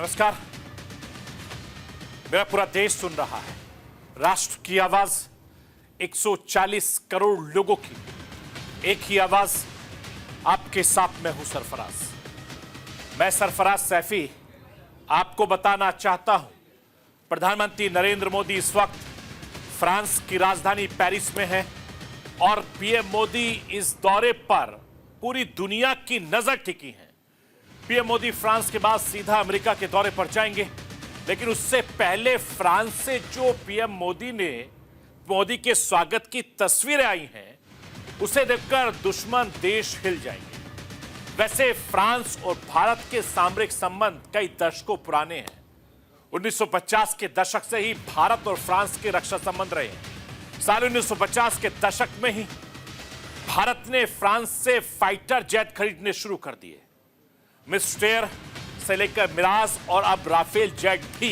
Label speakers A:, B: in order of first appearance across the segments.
A: नमस्कार। मेरा पूरा देश सुन रहा है। राष्ट्र की आवाज 140 करोड़ लोगों की एक ही आवाज। आपके साथ मैं हूं सरफराज। मैं सरफराज सैफी आपको बताना चाहता हूं, प्रधानमंत्री नरेंद्र मोदी इस वक्त फ्रांस की राजधानी पेरिस में है और पीएम मोदी इस दौरे पर पूरी दुनिया की नजर टिकी है। पीएम मोदी फ्रांस के बाद सीधा अमेरिका के दौरे पर जाएंगे, लेकिन उससे पहले फ्रांस से जो पीएम मोदी के स्वागत की तस्वीरें आई हैं, उसे देखकर दुश्मन देश हिल जाएंगे। वैसे फ्रांस और भारत के सामरिक संबंध कई दशकों पुराने हैं। 1950 के दशक से ही भारत और फ्रांस के रक्षा संबंध रहे हैं। साल 1950 के दशक में ही भारत ने फ्रांस से फाइटर जेट खरीदने शुरू कर दिए। मिस्टेर से लेकर मिराज और अब राफेल जेट भी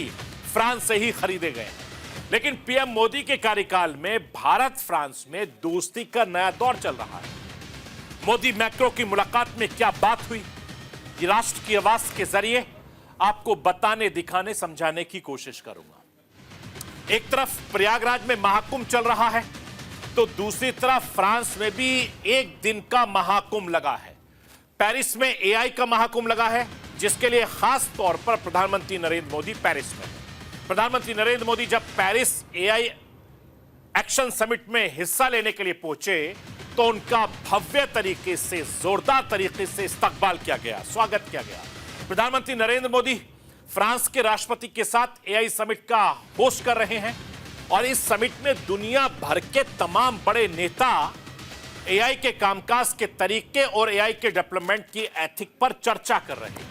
A: फ्रांस से ही खरीदे गए हैं। लेकिन पीएम मोदी के कार्यकाल में भारत फ्रांस में दोस्ती का नया दौर चल रहा है। मोदी मैक्रो की मुलाकात में क्या बात हुई, ये राष्ट्र की आवाज के जरिए आपको बताने, दिखाने, समझाने की कोशिश करूंगा। एक तरफ प्रयागराज में महाकुंभ चल रहा है, तो दूसरी तरफ फ्रांस में भी एक दिन का महाकुंभ लगा है। पेरिस में एआई का महाकुंभ लगा है, जिसके लिए खास तौर पर प्रधानमंत्री नरेंद्र मोदी पेरिस में हैं। प्रधानमंत्री नरेंद्र मोदी जब पेरिस एआई एक्शन समिट में हिस्सा लेने के लिए पहुंचे, तो उनका भव्य तरीके से, जोरदार तरीके से इस्तकबाल किया गया, स्वागत किया गया। प्रधानमंत्री नरेंद्र मोदी फ्रांस के राष्ट्रपति के साथ एआई समिट का होस्ट कर रहे हैं और इस समिट में दुनिया भर के तमाम बड़े नेता एआई के कामकाज के तरीके और एआई के डेवलपमेंट की एथिक पर चर्चा कर रहे हैं।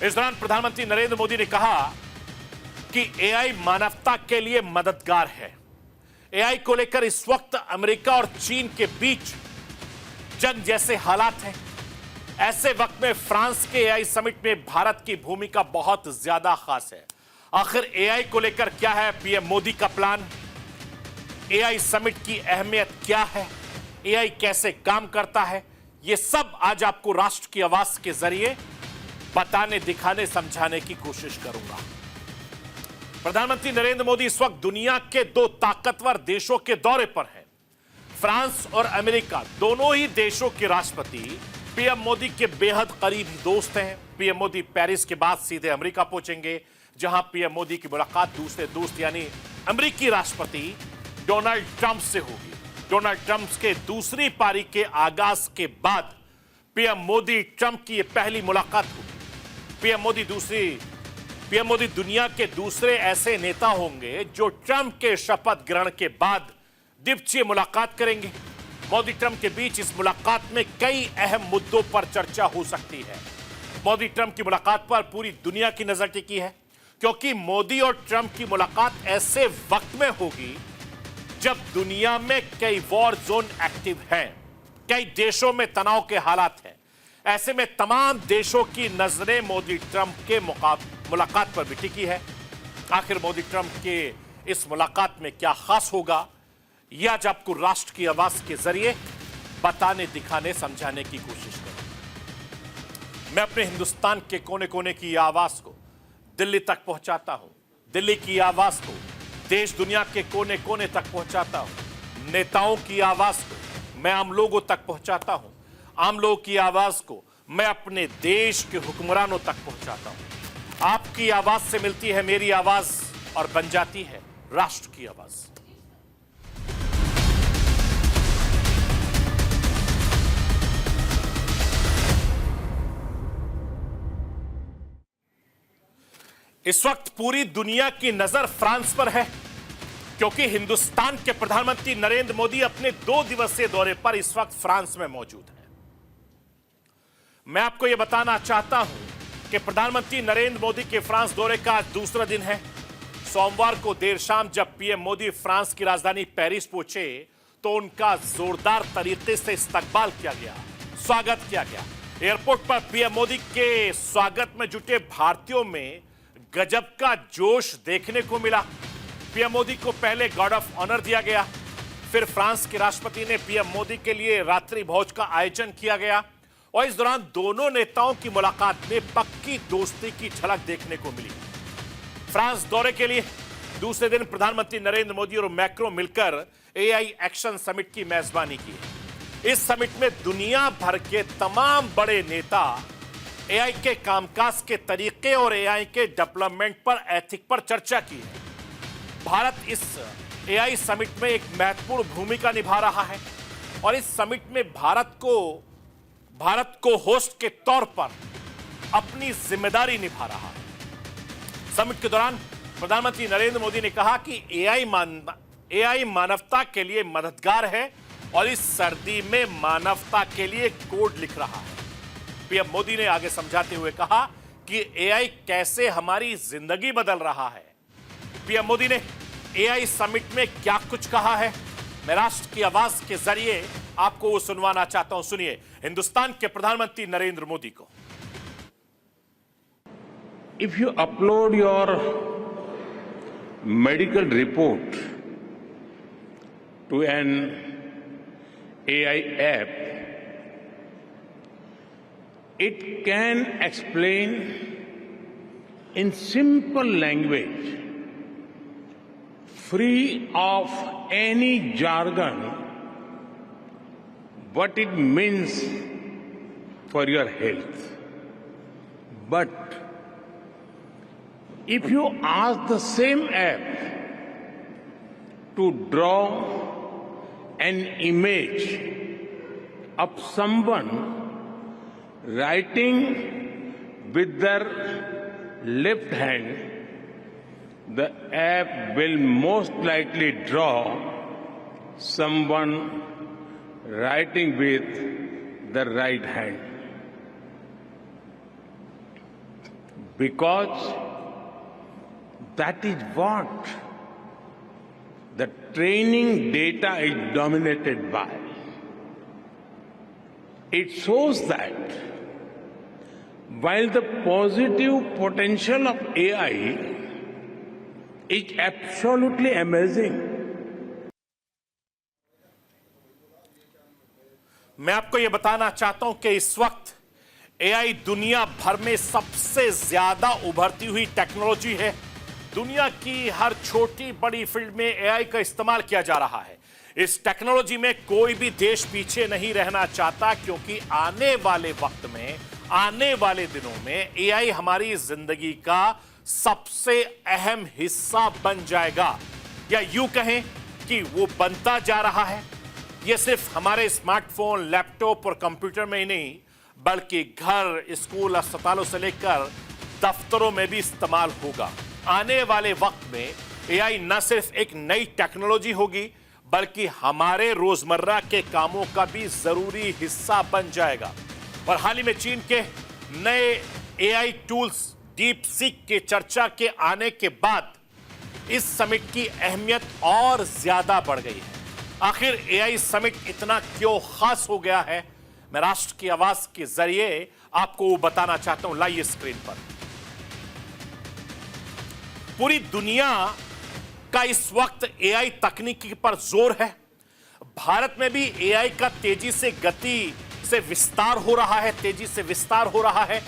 A: इस दौरान प्रधानमंत्री नरेंद्र मोदी ने कहा कि एआई मानवता के लिए मददगार है। एआई को लेकर इस वक्त अमेरिका और चीन के बीच जंग जैसे हालात हैं। ऐसे वक्त में फ्रांस के एआई समिट में भारत की भूमिका बहुत ज्यादा खास है। आखिर एआई को लेकर क्या है पीएम मोदी का प्लान? एआई समिट की अहमियत क्या है? एआई कैसे काम करता है? यह सब आज आपको राष्ट्र की आवाज के जरिए बताने, दिखाने, समझाने की कोशिश करूंगा। प्रधानमंत्री नरेंद्र मोदी इस वक्त दुनिया के दो ताकतवर देशों के दौरे पर हैं। फ्रांस और अमेरिका दोनों ही देशों के राष्ट्रपति पीएम मोदी के बेहद करीबी दोस्त हैं। पीएम मोदी पेरिस के बाद सीधे अमेरिका पहुंचेंगे, जहां पीएम मोदी की मुलाकात दूसरे दोस्त यानी अमेरिकी राष्ट्रपति डोनाल्ड ट्रंप से होगी। डोनाल्ड ट्रंप के दूसरी पारी के आगाज के बाद पीएम मोदी ट्रंप की यह पहली मुलाकात होगी। पीएम मोदी दुनिया के दूसरे ऐसे नेता होंगे जो ट्रंप के शपथ ग्रहण के बाद द्विपक्षीय मुलाकात करेंगे। मोदी ट्रंप के बीच इस मुलाकात में कई अहम मुद्दों पर चर्चा हो सकती है। मोदी ट्रंप की मुलाकात पर पूरी दुनिया की नजर टिकी है, क्योंकि मोदी और ट्रंप की मुलाकात ऐसे वक्त में होगी जब दुनिया में कई वॉर जोन एक्टिव हैं, कई देशों में तनाव के हालात हैं। ऐसे में तमाम देशों की नजरें मोदी ट्रंप के मुलाकात पर भी टिकी है। आखिर मोदी ट्रंप के इस मुलाकात में क्या खास होगा, यह आज आपको राष्ट्र की आवाज के जरिए बताने, दिखाने, समझाने की कोशिश करूंगा। मैं अपने हिंदुस्तान के कोने कोने की आवाज को दिल्ली तक पहुंचाता हूं, दिल्ली की आवाज को देश दुनिया के कोने कोने तक पहुंचाता हूं। नेताओं की आवाज को मैं आम लोगों तक पहुंचाता हूं, आम लोगों की आवाज को मैं अपने देश के हुक्मरानों तक पहुंचाता हूं। आपकी आवाज से मिलती है मेरी आवाज और बन जाती है राष्ट्र की आवाज। इस वक्त पूरी दुनिया की नजर फ्रांस पर है, क्योंकि हिंदुस्तान के प्रधानमंत्री नरेंद्र मोदी अपने 2 दिवसीय दौरे पर इस वक्त फ्रांस में मौजूद हैं। मैं आपको यह बताना चाहता हूं कि प्रधानमंत्री नरेंद्र मोदी के फ्रांस दौरे का आज दूसरा दिन है। सोमवार को देर शाम जब पीएम मोदी फ्रांस की राजधानी पेरिस पहुंचे, तो उनका जोरदार तरीके से इस्तकबाल किया गया, स्वागत किया गया। एयरपोर्ट पर पीएम मोदी के स्वागत में जुटे भारतीयों में गजब का जोश देखने को मिला। पीएम मोदी को पहले गार्ड ऑफ ऑनर दिया गया, फिर फ्रांस के राष्ट्रपति ने पीएम मोदी के लिए रात्रि भोज का आयोजन किया गया और इस दौरान दोनों नेताओं की मुलाकात में पक्की दोस्ती की झलक देखने को मिली। फ्रांस दौरे के लिए दूसरे दिन प्रधानमंत्री नरेंद्र मोदी और मैक्रो मिलकर एआई एक्शन समिट की मेजबानी की है। इस समिट में दुनिया भर के तमाम बड़े नेता एआई के कामकाज के तरीके और एआई के डेवलपमेंट पर एथिक पर चर्चा की है। भारत इस एआई समिट में एक महत्वपूर्ण भूमिका निभा रहा है और इस समिट में भारत को होस्ट के तौर पर अपनी जिम्मेदारी निभा रहा है। समिट के दौरान प्रधानमंत्री नरेंद्र मोदी ने कहा कि एआई मानवता के लिए मददगार है और इस सर्दी में मानवता के लिए कोड लिख रहा है। पीएम मोदी ने आगे समझाते हुए कहा कि एआई कैसे हमारी जिंदगी बदल रहा है। पीएम मोदी ने एआई समिट में क्या कुछ कहा है, मैं राष्ट्र की आवाज के जरिए आपको वो सुनवाना चाहता हूं। सुनिए हिंदुस्तान के प्रधानमंत्री नरेंद्र मोदी को।
B: If you upload your medical report to an AI app, it can explain in simple language, free of any jargon, what it means for your health. But if you ask the same app to draw an image of someone writing with their left hand, the app will most likely draw someone writing with the right hand. Because that is what the training data is dominated by. It shows that while the positive potential of AI is absolutely amazing,
A: मैं आपको यह बताना चाहता हूं कि इस वक्त AI दुनिया भर में सबसे ज्यादा उभरती हुई टेक्नोलॉजी है। दुनिया की हर छोटी बड़ी फील्ड में एआई का इस्तेमाल किया जा रहा है। इस टेक्नोलॉजी में कोई भी देश पीछे नहीं रहना चाहता, क्योंकि आने वाले वक्त में, आने वाले दिनों में एआई हमारी जिंदगी का सबसे अहम हिस्सा बन जाएगा, या यूं कहें कि वो बनता जा रहा है। ये सिर्फ हमारे स्मार्टफोन, लैपटॉप और कंप्यूटर में ही नहीं, बल्कि घर, स्कूल, अस्पतालों से लेकर दफ्तरों में भी इस्तेमाल होगा। आने वाले वक्त में एआई न सिर्फ एक नई टेक्नोलॉजी होगी, बल्कि हमारे रोजमर्रा के कामों का भी जरूरी हिस्सा बन जाएगा। और हाल ही में चीन के नए एआई टूल्स डीप सीक के चर्चा के आने के बाद इस समिट की अहमियत और ज्यादा बढ़ गई है। आखिर एआई समिट इतना क्यों खास हो गया है, मैं राष्ट्र की आवाज के जरिए आपको बताना चाहता हूं। लाइए स्क्रीन पर। पूरी दुनिया का इस वक्त एआई तकनीकी पर जोर है। भारत में भी एआई का तेजी से विस्तार हो रहा है।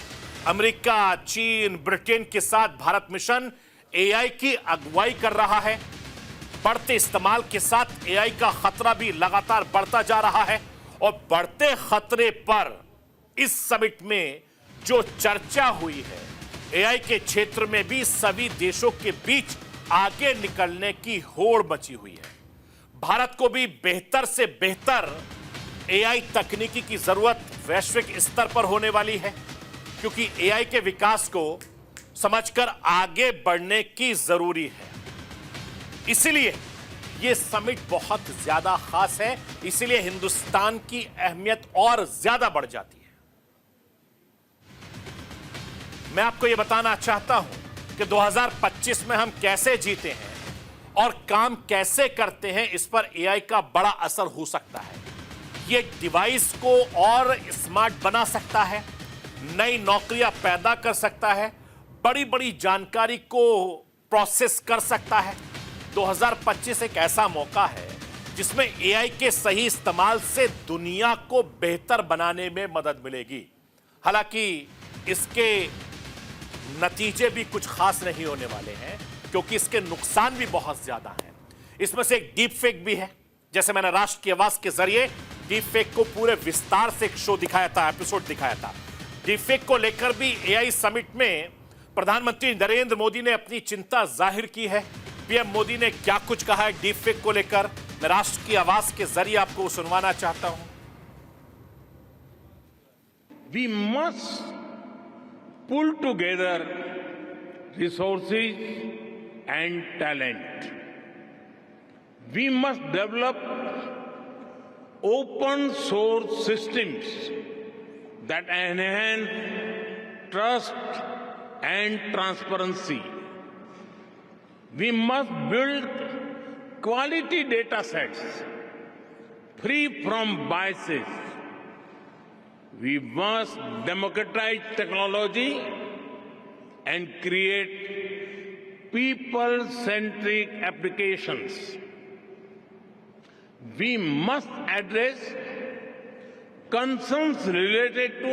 A: अमेरिका, चीन, ब्रिटेन के साथ भारत मिशन एआई की अगुवाई कर रहा है। बढ़ते इस्तेमाल के साथ एआई का खतरा भी लगातार बढ़ता जा रहा है, और बढ़ते खतरे पर इस समिट में जो चर्चा हुई है, एआई के क्षेत्र में भी सभी देशों के बीच आगे निकलने की होड़ मची हुई है। भारत को भी बेहतर से बेहतर एआई तकनीकी की जरूरत वैश्विक स्तर पर होने वाली है, क्योंकि एआई के विकास को समझकर आगे बढ़ने की जरूरी है। इसलिए यह समिट बहुत ज्यादा खास है, इसलिए हिंदुस्तान की अहमियत और ज्यादा बढ़ जाती है। मैं आपको यह बताना चाहता हूं कि 2025 में हम कैसे जीते हैं और काम कैसे करते हैं, इस पर एआई का बड़ा असर हो सकता है। यह डिवाइस को और स्मार्ट बना सकता है, नई नौकरियां पैदा कर सकता है, बड़ी बड़ी जानकारी को प्रोसेस कर सकता है। 2025 एक ऐसा मौका है जिसमें एआई के सही इस्तेमाल से दुनिया को बेहतर बनाने में मदद मिलेगी। हालांकि इसके नतीजे भी कुछ खास नहीं होने वाले हैं, क्योंकि इसके नुकसान भी बहुत ज्यादा हैं। इसमें से एक डीप फेक भी है। जैसे मैंने राष्ट्र की आवाज के जरिए डीप फेक को पूरे विस्तार से एक शो दिखाया था, एपिसोड दिखाया था। डीप फेक को लेकर भी एआई समिट में प्रधानमंत्री नरेंद्र मोदी ने अपनी चिंता जाहिर की है। पीएम मोदी ने क्या कुछ कहा है डीप फेक को लेकर, मैं राष्ट्र की आवाज के जरिए आपको सुनवाना चाहता हूं।
B: We must pull together resources and talent. We must develop open source systems that enhance trust and transparency. We must build quality data sets free from biases. We must democratize technology and create people-centric applications. We must address concerns related to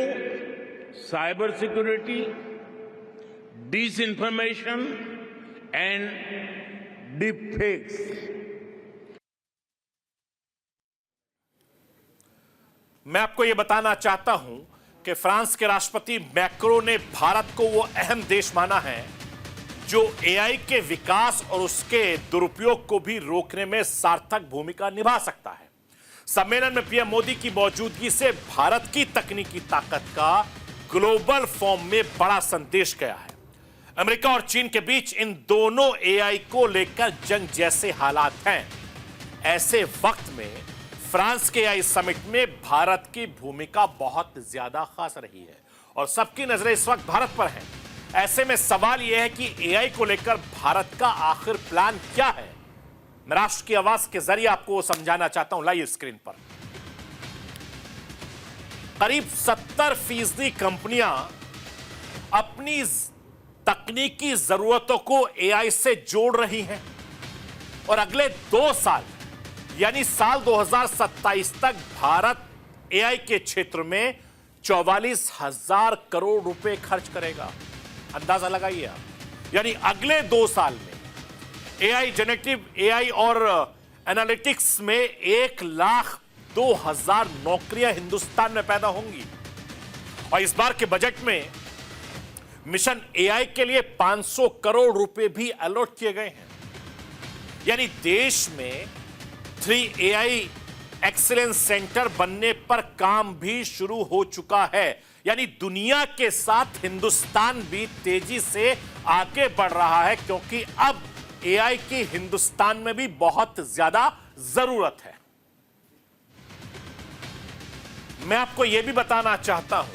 B: cybersecurity, disinformation, and deepfakes.
A: मैं आपको यह बताना चाहता हूं कि France के राष्ट्रपति macro ने भारत को वो अहम देश माना है जो एआई के विकास और उसके दुरुपयोग को भी रोकने में सार्थक भूमिका निभा सकता है। सम्मेलन में पीएम मोदी की मौजूदगी से भारत की तकनीकी ताकत का ग्लोबल फॉर्म में बड़ा संदेश गया है। अमेरिका और चीन के बीच इन दोनों एआई को लेकर जंग जैसे हालात हैं। ऐसे वक्त में फ्रांस के एआई समिट में भारत की भूमिका बहुत ज्यादा खास रही है और सबकी नजरें इस वक्त भारत पर हैं। ऐसे में सवाल यह है कि एआई को लेकर भारत का आखिर प्लान क्या है। मैं राष्ट्र की आवाज के जरिए आपको समझाना चाहता हूं लाइव स्क्रीन पर। करीब 70% कंपनियां अपनी तकनीकी जरूरतों को एआई से जोड़ रही हैं और अगले 2 साल यानी साल 2027 तक भारत एआई के क्षेत्र में 44,000 करोड़ रुपए खर्च करेगा। अंदाजा लगाइए आप, यानी अगले 2 साल में एआई, जेनेरेटिव एआई और एनालिटिक्स में 1,02,000 नौकरियां हिंदुस्तान में पैदा होंगी। और इस बार के बजट में मिशन एआई के लिए 500 करोड़ रुपए भी अलॉट किए गए हैं। यानी देश में 3 एआई एक्सीलेंस सेंटर बनने पर काम भी शुरू हो चुका है। यानी दुनिया के साथ हिंदुस्तान भी तेजी से आगे बढ़ रहा है, क्योंकि अब एआई की हिंदुस्तान में भी बहुत ज्यादा जरूरत है। मैं आपको यह भी बताना चाहता हूं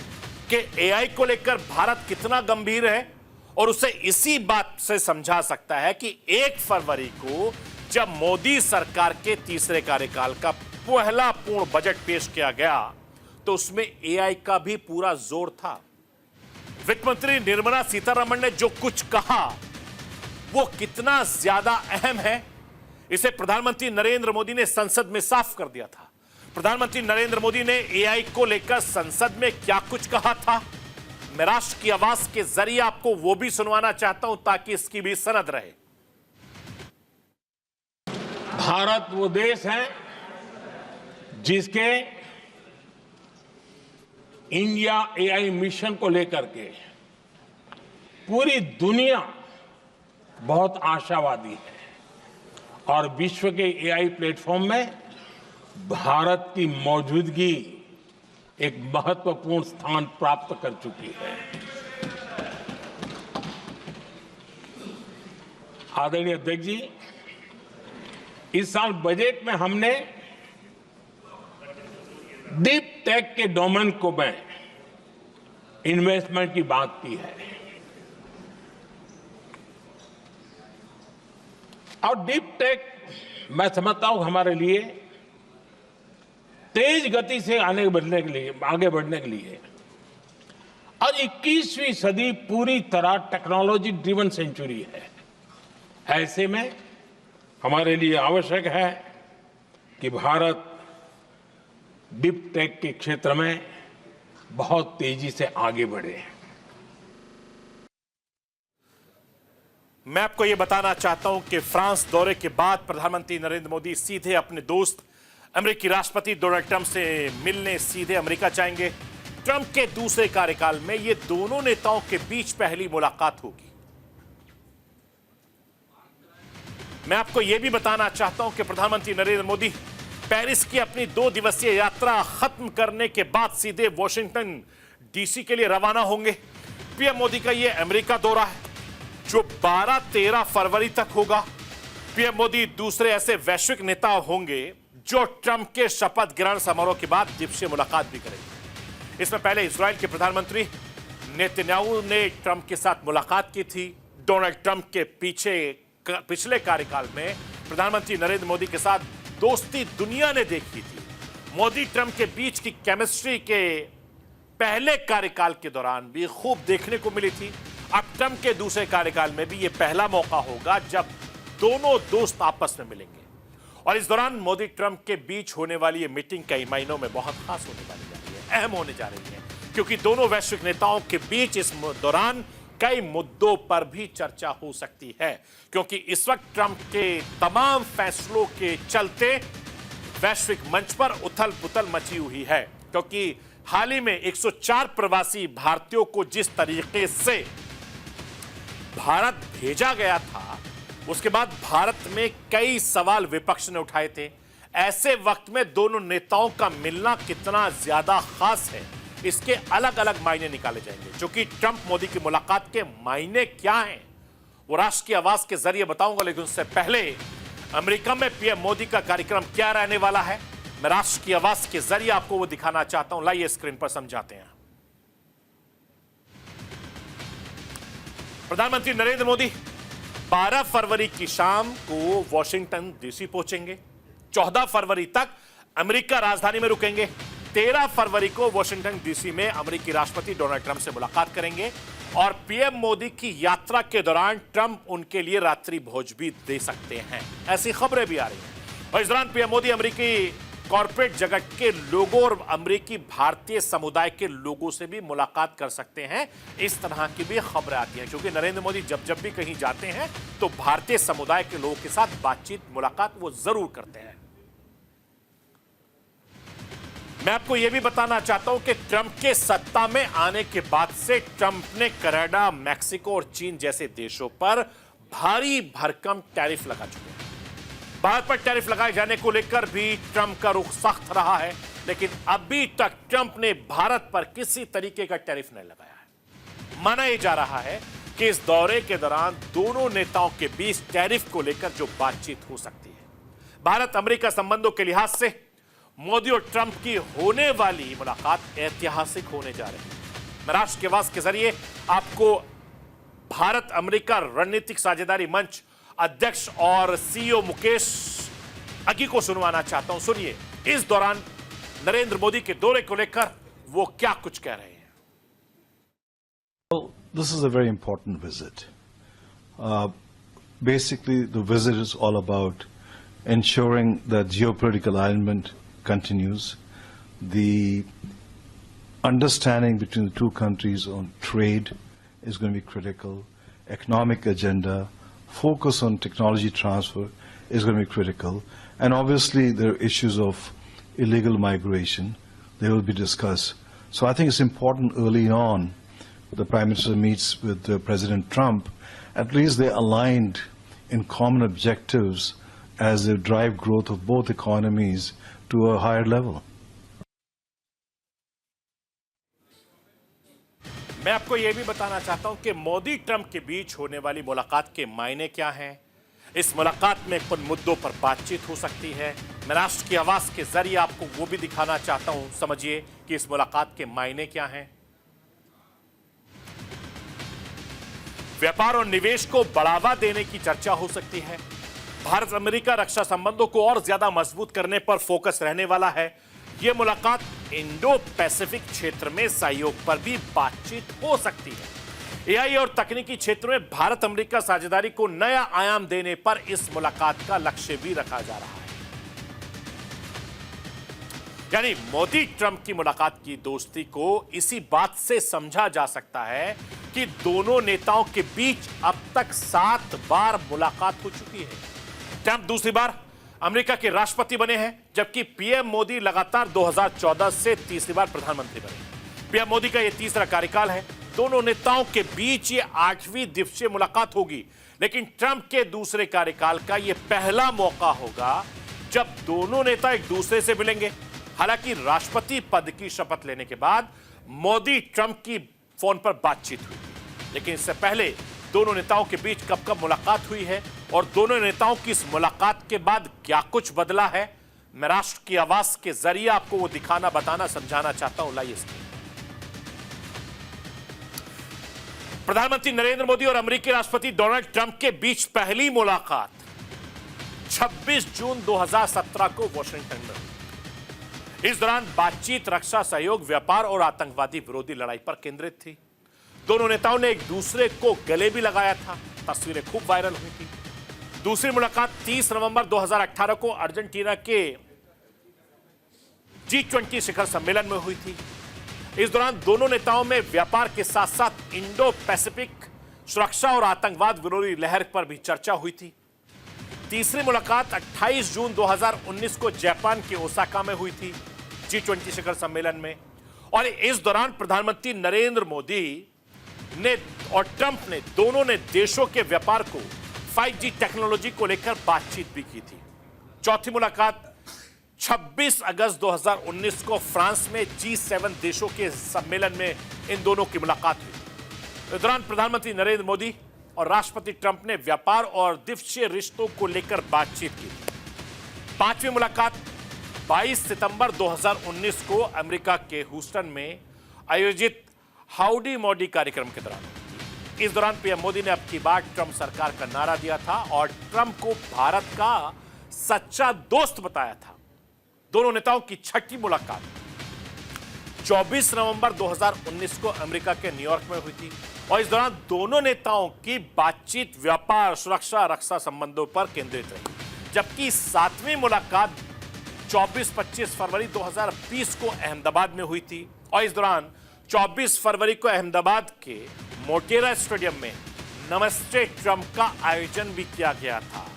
A: कि एआई को लेकर भारत कितना गंभीर है और उसे इसी बात से समझा सकता है कि 1 फरवरी को जब मोदी सरकार के तीसरे कार्यकाल का पहला पूर्ण बजट पेश किया गया तो उसमें एआई का भी पूरा जोर था। वित्त मंत्री निर्मला सीतारमण ने जो कुछ कहा वो कितना ज्यादा अहम है, इसे प्रधानमंत्री नरेंद्र मोदी ने संसद में साफ कर दिया था। प्रधानमंत्री नरेंद्र मोदी ने एआई को लेकर संसद में क्या कुछ कहा था, मैं राष्ट्र की आवाज के जरिए आपको वो भी सुनवाना चाहता हूं ताकि इसकी भी सनद रहे।
B: भारत वो देश है जिसके इंडिया एआई मिशन को लेकर के पूरी दुनिया बहुत आशावादी है और विश्व के एआई प्लेटफॉर्म में भारत की मौजूदगी एक महत्वपूर्ण स्थान प्राप्त कर चुकी है। आदरणीय अध्यक्ष जी, इस साल बजट में हमने डीप टेक के डोमेन को में इन्वेस्टमेंट की बात की है और डीप टेक मैं समझता हूं हमारे लिए तेज गति से आगे बढ़ने के लिए और 21वीं सदी पूरी तरह टेक्नोलॉजी ड्रिवन सेंचुरी है। ऐसे में हमारे लिए आवश्यक है कि भारत डीप टेक के क्षेत्र में बहुत तेजी से आगे बढ़े।
A: मैं आपको यह बताना चाहता हूं कि फ्रांस दौरे के बाद प्रधानमंत्री नरेंद्र मोदी सीधे अपने दोस्त अमेरिकी राष्ट्रपति डोनाल्ड ट्रंप से मिलने सीधे अमेरिका जाएंगे। ट्रंप के दूसरे कार्यकाल में ये दोनों नेताओं के बीच पहली मुलाकात होगी। मैं आपको यह भी बताना चाहता हूं कि प्रधानमंत्री नरेंद्र मोदी पेरिस की अपनी 2 दिवसीय यात्रा खत्म करने के बाद सीधे वॉशिंगटन डीसी के लिए रवाना होंगे। पीएम मोदी का यह अमेरिका दौरा है जो 12-13 फरवरी तक होगा। पीएम मोदी दूसरे ऐसे वैश्विक नेता होंगे जो ट्रंप के शपथ ग्रहण समारोह के बाद द्विपक्षीय मुलाकात भी करेंगे। इसमें पहले इजराइल के प्रधानमंत्री नेतन्याहू ने ट्रंप के साथ मुलाकात की थी। डोनाल्ड ट्रंप के पिछले कार्यकाल में प्रधानमंत्री नरेंद्र मोदी के साथ दोस्ती दुनिया ने देखी थी। मोदी ट्रंप के बीच की केमिस्ट्री के पहले कार्यकाल के दौरान भी खूब देखने को मिली थी। अब ट्रंप के दूसरे कार्यकाल में भी यह पहला मौका होगा जब दोनों दोस्त आपस में मिलेंगे और इस दौरान मोदी ट्रंप के बीच होने वाली यह मीटिंग कई महीनों में बहुत खास होने वाली है, अहम होने जा रही है, क्योंकि दोनों वैश्विक नेताओं के बीच इस दौरान कई मुद्दों पर भी चर्चा हो सकती है, क्योंकि इस वक्त ट्रंप के तमाम फैसलों के चलते वैश्विक मंच पर उथल पुथल मची हुई है। क्योंकि हाल ही में 104 प्रवासी भारतीयों को जिस तरीके से भारत भेजा गया था, उसके बाद भारत में कई सवाल विपक्ष ने उठाए थे। ऐसे वक्त में दोनों नेताओं का मिलना कितना ज्यादा खास है, इसके अलग अलग मायने निकाले जाएंगे। जो कि ट्रंप मोदी की मुलाकात के मायने क्या हैं, वो राष्ट्र की आवाज के जरिए बताऊंगा, लेकिन उससे पहले अमेरिका में पीएम मोदी का कार्यक्रम क्या रहने वाला है, मैं राष्ट्र की आवाज के जरिए आपको वो दिखाना चाहता हूं। लाइए स्क्रीन पर समझाते हैं। प्रधानमंत्री नरेंद्र मोदी 12 फरवरी की शाम को वॉशिंगटन डीसी पहुंचेंगे। 14 फरवरी तक अमेरिका राजधानी में रुकेंगे। 13 फरवरी को वॉशिंगटन डीसी में अमेरिकी राष्ट्रपति डोनाल्ड ट्रंप से मुलाकात करेंगे और पीएम मोदी की यात्रा के दौरान ट्रंप उनके लिए रात्रि भोज भी दे सकते हैं, ऐसी खबरें भी आ रही हैं। और इस दौरान पीएम मोदी अमेरिकी कॉर्पोरेट जगत के लोगों और अमेरिकी भारतीय समुदाय के लोगों से भी मुलाकात कर सकते हैं, इस तरह की भी खबरें आती हैं। क्योंकि नरेंद्र मोदी जब भी कहीं जाते हैं तो भारतीय समुदाय के लोगों के साथ बातचीत मुलाकात वो जरूर करते हैं। मैं आपको यह भी बताना चाहता हूं कि ट्रंप के सत्ता में आने के बाद से ट्रंप ने कनाडा, मैक्सिको और चीन जैसे देशों पर भारी भरकम टैरिफ लगा चुके हैं। भारत पर टैरिफ लगाए जाने को लेकर भी ट्रंप का रुख सख्त रहा है, लेकिन अभी तक ट्रंप ने भारत पर किसी तरीके का टैरिफ नहीं लगाया है। माना यह जा रहा है कि इस दौरे के दौरान दोनों नेताओं के बीच टैरिफ को लेकर जो बातचीत हो सकती है, भारत अमेरिका संबंधों के लिहाज से मोदी और ट्रंप की होने वाली मुलाकात ऐतिहासिक होने जा रही है। मैं राष्ट्र के आवाज के जरिए आपको भारत अमेरिका रणनीतिक साझेदारी मंच अध्यक्ष और सीईओ मुकेश अगी को सुनवाना चाहता हूं। सुनिए इस दौरान नरेंद्र मोदी के दौरे को लेकर वो क्या कुछ कह रहे हैं।
C: Well, this is a very important visit. Basically, the visit is all about ensuring that geopolitical alignment continues. The understanding between the two countries on trade is going to be critical. Economic agenda, focus on technology transfer is going to be critical. And obviously there are issues of illegal migration. They will be discussed. So I think it's important early on the Prime Minister meets with President Trump, at least they're aligned in common objectives as they drive growth of both economies to a higher level.
A: मैं आपको यह भी बताना चाहता हूं कि Modi Trump के बीच होने वाली मुलाकात के मायने क्या हैं। इस मुलाकात में कुछ मुद्दों पर बातचीत हो सकती है। मैं राष्ट्र की आवाज के जरिए आपको वो भी दिखाना चाहता हूं। समझिए कि इस मुलाकात के मायने क्या हैं। व्यापार और निवेश को बढ़ावा देने की चर्चा हो सकती है। भारत अमेरिका रक्षा संबंधों को और ज्यादा मजबूत करने पर फोकस रहने वाला है। यह मुलाकात इंडो पैसिफिक क्षेत्र में सहयोग पर भी बातचीत हो सकती है। एआई और तकनीकी क्षेत्र में भारत अमेरिका साझेदारी को नया आयाम देने पर इस मुलाकात का लक्ष्य भी रखा जा रहा है। यानी मोदी ट्रंप की मुलाकात की दोस्ती को इसी बात से समझा जा सकता है कि दोनों नेताओं के बीच अब तक 7 बार मुलाकात हो चुकी है। ट्रंप दूसरी बार अमेरिका के राष्ट्रपति बने हैं, जबकि पीएम मोदी लगातार 2014 से तीसरी बार प्रधानमंत्री बने। पीएम मोदी का यह तीसरा कार्यकाल है। दोनों नेताओं के बीच ये 8वीं द्विपक्षीय मुलाकात होगी, लेकिन ट्रंप के दूसरे कार्यकाल का यह पहला मौका होगा जब दोनों नेता एक दूसरे से मिलेंगे। हालांकि राष्ट्रपति पद की शपथ लेने के बाद मोदी ट्रंप की फोन पर बातचीत हुई, लेकिन इससे पहले दोनों नेताओं के बीच कब कब मुलाकात हुई है और दोनों नेताओं की इस मुलाकात के बाद क्या कुछ बदला है, मैं राष्ट्र की आवाज के जरिए आपको वो दिखाना, बताना, समझाना चाहता हूं। लाइए इसके प्रधानमंत्री नरेंद्र मोदी और अमेरिकी राष्ट्रपति डोनाल्ड ट्रंप के बीच पहली मुलाकात 26 जून 2017 को वॉशिंगटन में हुई। इस दौरान बातचीत रक्षा सहयोग, व्यापार और आतंकवादी विरोधी लड़ाई पर केंद्रित थी। दोनों नेताओं ने एक दूसरे को गले भी लगाया था। तस्वीरें खूब वायरल हुई थी। दूसरी मुलाकात 30 नवंबर 2018 को अर्जेंटीना के G20 शिखर सम्मेलन में हुई थी। इस दौरान दोनों नेताओं में व्यापार के साथ साथ इंडो पैसिफिक, सुरक्षा और आतंकवाद विरोधी लहर पर भी चर्चा हुई थी। तीसरी मुलाकात 28 जून 2019 को जापान के ओसाका में हुई थी, G20 शिखर सम्मेलन में। और इस दौरान प्रधानमंत्री नरेंद्र मोदी ने और ट्रंप ने दोनों ने देशों के व्यापार को 5G टेक्नोलॉजी को लेकर बातचीत भी की थी। चौथी मुलाकात 26 अगस्त 2019 को फ्रांस में G7 देशों के सम्मेलन में इन दोनों की मुलाकात हुई। इस दौरान प्रधानमंत्री नरेंद्र मोदी और राष्ट्रपति ट्रंप ने व्यापार और द्विपक्षीय रिश्तों को लेकर बातचीत की। पांचवी मुलाकात 22 सितंबर 2019 को अमेरिका के ह्यूस्टन में आयोजित हाउडी मोदी कार्यक्रम के दौरान। इस दौरान पीएम मोदी ने अब की बार ट्रंप सरकार का नारा दिया था और ट्रंप को भारत का सच्चा दोस्त बताया था। दोनों नेताओं की छठी मुलाकात 24 नवंबर 2019 को अमेरिका के न्यूयॉर्क में हुई थी और इस दौरान दोनों नेताओं की बातचीत व्यापार, सुरक्षा, रक्षा संबंधों पर केंद्रित रही। जबकि 7वीं मुलाकात 24-25 फरवरी 2020 को अहमदाबाद में हुई थी और इस दौरान 24 फरवरी को अहमदाबाद के मोटेरा स्टेडियम में नमस्ते ट्रंप का आयोजन भी किया गया था।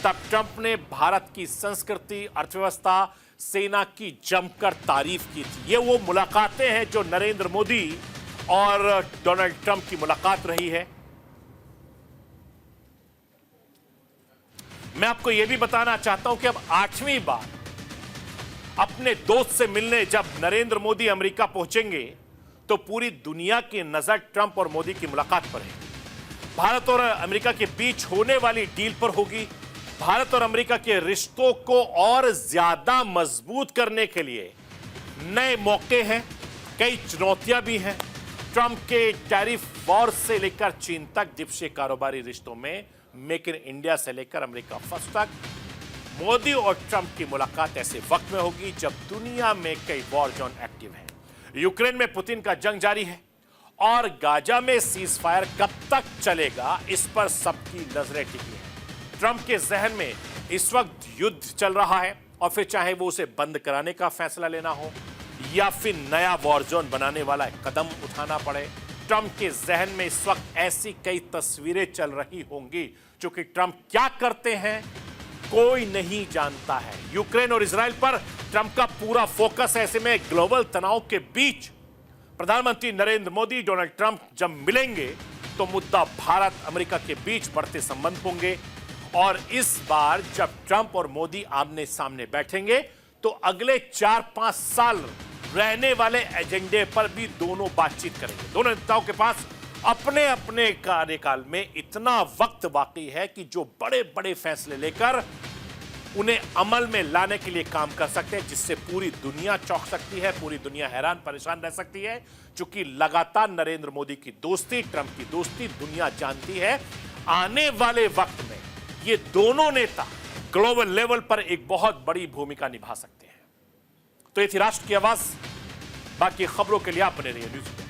A: तब ट्रंप ने भारत की संस्कृति, अर्थव्यवस्था, सेना की जमकर तारीफ की थी। ये वो मुलाकातें हैं जो नरेंद्र मोदी और डोनाल्ड ट्रंप की मुलाकात रही है। मैं आपको यह भी बताना चाहता हूं कि अब 8वीं बार अपने दोस्त से मिलने जब नरेंद्र मोदी अमेरिका पहुंचेंगे तो पूरी दुनिया की नजर ट्रंप और मोदी की मुलाकात पर है। भारत और अमेरिका के बीच होने वाली डील पर होगी। भारत और अमेरिका के रिश्तों को और ज्यादा मजबूत करने के लिए नए मौके हैं, कई चुनौतियां भी हैं। ट्रंप के टैरिफ वॉर से लेकर चीन तक, द्विपक्षीय कारोबारी रिश्तों में मेक इन इंडिया से लेकर अमेरिका फर्स्ट तक, मोदी और ट्रंप की मुलाकात ऐसे वक्त में होगी जब दुनिया में कई वॉर जोन एक्टिव हैं। यूक्रेन में पुतिन का जंग जारी है और गाजा में सीज फायर कब तक चलेगा, इस पर सबकी नजरें टिकी हैं। ट्रंप के जहन में इस वक्त युद्ध चल रहा है और फिर चाहे वो उसे बंद कराने का फैसला लेना हो या फिर नया वॉर जोन बनाने वाला कदम उठाना पड़े, ट्रंप के जहन में इस वक्त ऐसी कई तस्वीरें चल रही होंगी। क्योंकि ट्रंप क्या करते हैं कोई नहीं जानता है। यूक्रेन और इजराइल पर ट्रंप का पूरा फोकस है। ऐसे में ग्लोबल तनाव के बीच प्रधानमंत्री नरेंद्र मोदी, डोनाल्ड ट्रंप जब मिलेंगे तो मुद्दा भारत अमेरिका के बीच बढ़ते संबंध होंगे। और इस बार जब ट्रंप और मोदी आमने सामने बैठेंगे तो अगले 4-5 साल रहने वाले एजेंडे पर भी दोनों बातचीत करेंगे। दोनों नेताओं के पास अपने अपने कार्यकाल में इतना वक्त बाकी है कि जो बड़े बड़े फैसले लेकर उन्हें अमल में लाने के लिए काम कर सकते हैं, जिससे पूरी दुनिया चौंक सकती है, पूरी दुनिया हैरान परेशान रह सकती है। क्योंकि लगातार नरेंद्र मोदी की दोस्ती, ट्रंप की दोस्ती दुनिया जानती है। आने वाले वक्त में ये दोनों नेता ग्लोबल लेवल पर एक बहुत बड़ी भूमिका निभा सकते हैं। तो ये थी राष्ट्र की आवाज। बाकी खबरों के लिए आप बने रहिए न्यूज़।